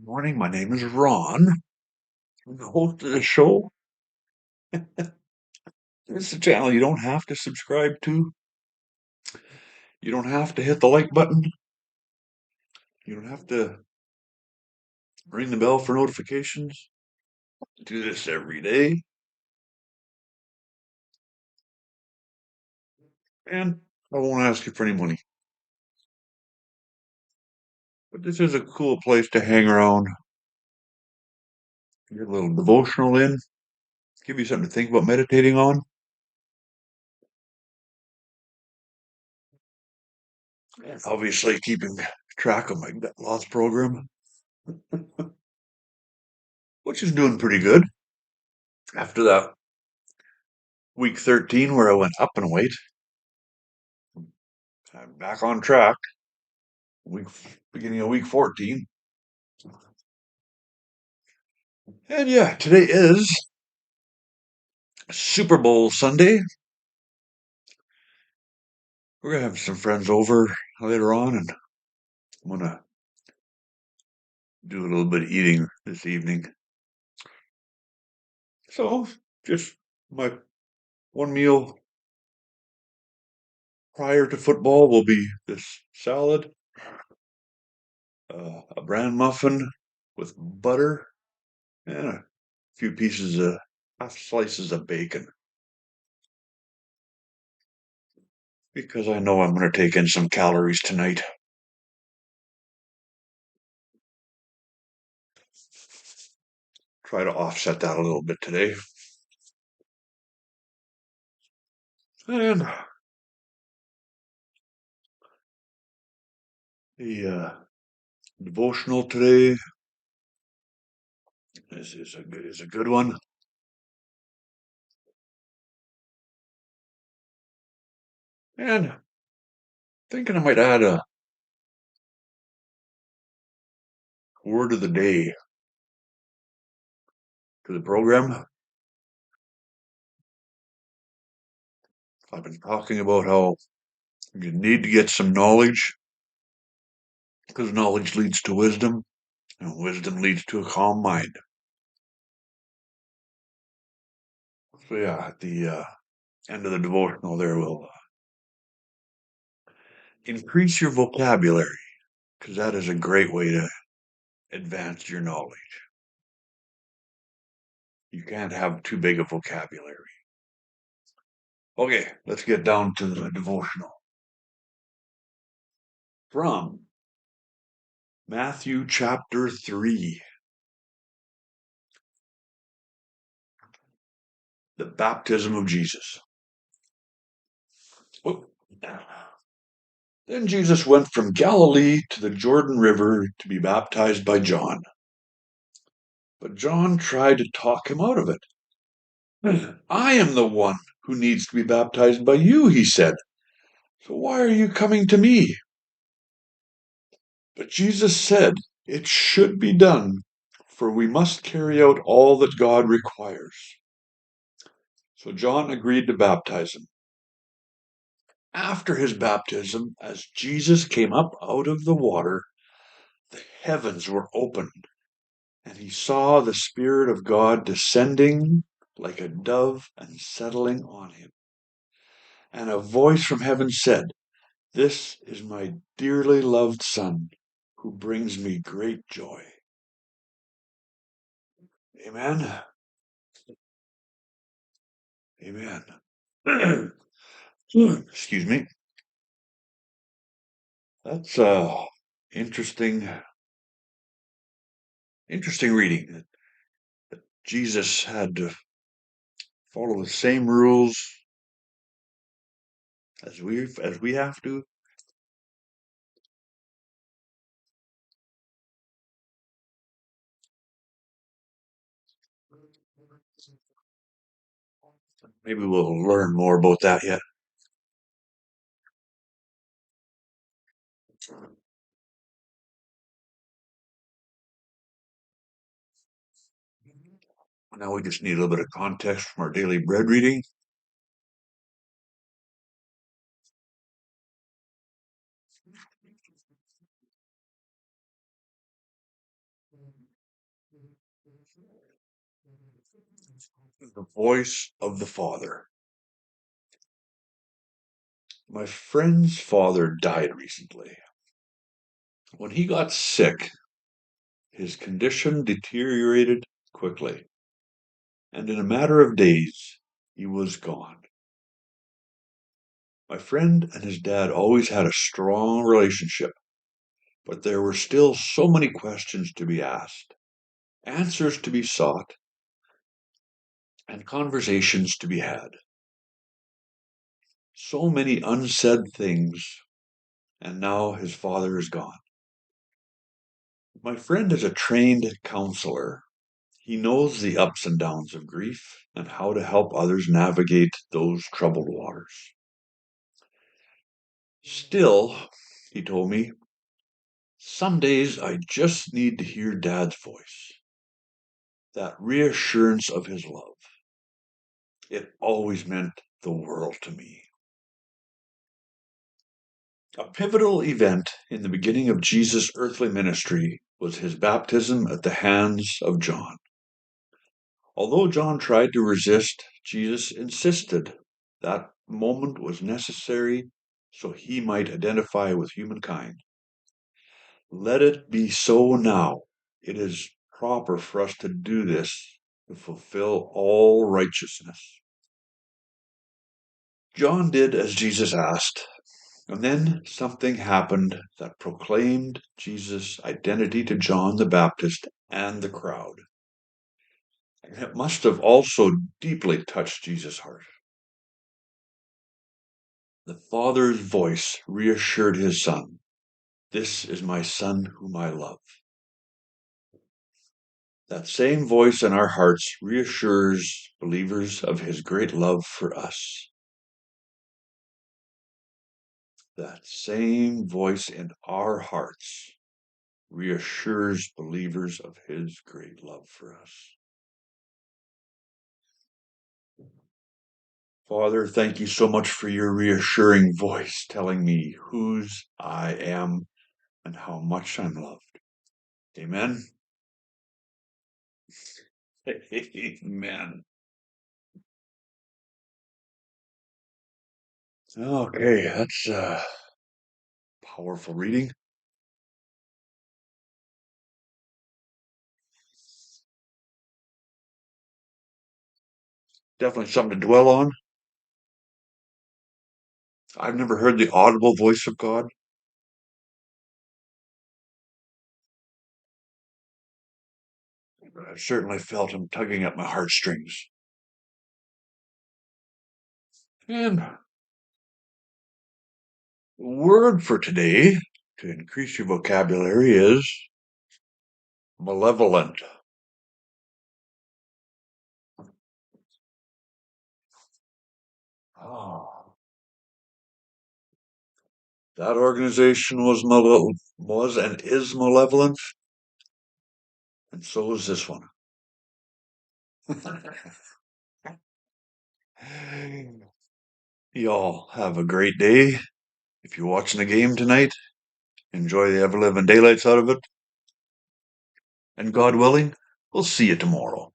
Morning, my name is Ron. I'm the host of the show. This is a channel you don't have to subscribe to. You don't have to hit the like button. You don't have to ring the bell for notifications. Do this every day. And I won't ask you for any money. But this is a cool place to hang around. Get a little devotional in. Give you something to think about meditating on. And obviously keeping track of my gut loss program, which is doing pretty good. After that week 13 where I went up in weight, I'm back on track. Week beginning of week 14. And yeah, today is Super Bowl Sunday. We're gonna have some friends over later on, and I'm gonna do a little bit of eating this evening. So just my one meal prior to football will be this salad, a bran muffin with butter, and a few pieces of half slices of bacon. Because I know I'm gonna take in some calories tonight. Try to offset that a little bit today. And the devotional today is a good one. And thinking I might add a word of the day to the program. I've been talking about how you need to get some knowledge because knowledge leads to wisdom, and wisdom leads to a calm mind. So yeah, at the end of the devotional there, we'll increase your vocabulary because that is a great way to advance your knowledge. You can't have too big a vocabulary. Okay, let's get down to the devotional. From Matthew chapter 3, the baptism of Jesus. Oh. Then Jesus went from Galilee to the Jordan River to be baptized by John. But John tried to talk him out of it. I am the one who needs to be baptized by you, he said. So why are you coming to me? But Jesus said, it should be done, for we must carry out all that God requires. So John agreed to baptize him. After his baptism, as Jesus came up out of the water, the heavens were opened, and he saw the Spirit of God descending like a dove and settling on him. And a voice from heaven said, this is my dearly loved Son, who brings me great joy. Amen. Amen. Excuse me. That's interesting reading. Jesus had to follow the same rules as we have to. Maybe we'll learn more about that yet. Now we just need a little bit of context from our daily bread reading. The voice of the Father. My friend's father died recently. When he got sick, his condition deteriorated quickly, and in a matter of days, he was gone. My friend and his dad always had a strong relationship, but there were still so many questions to be asked, answers to be sought, and conversations to be had. So many unsaid things, and now his father is gone. My friend is a trained counselor. He knows the ups and downs of grief and how to help others navigate those troubled waters. Still, he told me, some days I just need to hear Dad's voice, that reassurance of his love. It always meant the world to me. A pivotal event in the beginning of Jesus' earthly ministry was his baptism at the hands of John. Although John tried to resist, Jesus insisted that moment was necessary so he might identify with humankind. Let it be so now. It is proper for us to do this to fulfill all righteousness. John did as Jesus asked, and then something happened that proclaimed Jesus' identity to John the Baptist and the crowd. And it must have also deeply touched Jesus' heart. The Father's voice reassured his Son, "This is my Son whom I love." That same voice in our hearts reassures believers of his great love for us. That same voice in our hearts reassures believers of his great love for us. Father, thank you so much for your reassuring voice telling me whose I am and how much I'm loved. Amen. Amen. Okay, that's powerful reading. Definitely something to dwell on. I've never heard the audible voice of God. But I've certainly felt him tugging at my heartstrings. And the word for today, to increase your vocabulary, is malevolent. Oh, that organization was and is malevolent, and so is this one. Y'all have a great day. If you're watching the game tonight, enjoy the ever living daylights out of it. And God willing, we'll see you tomorrow.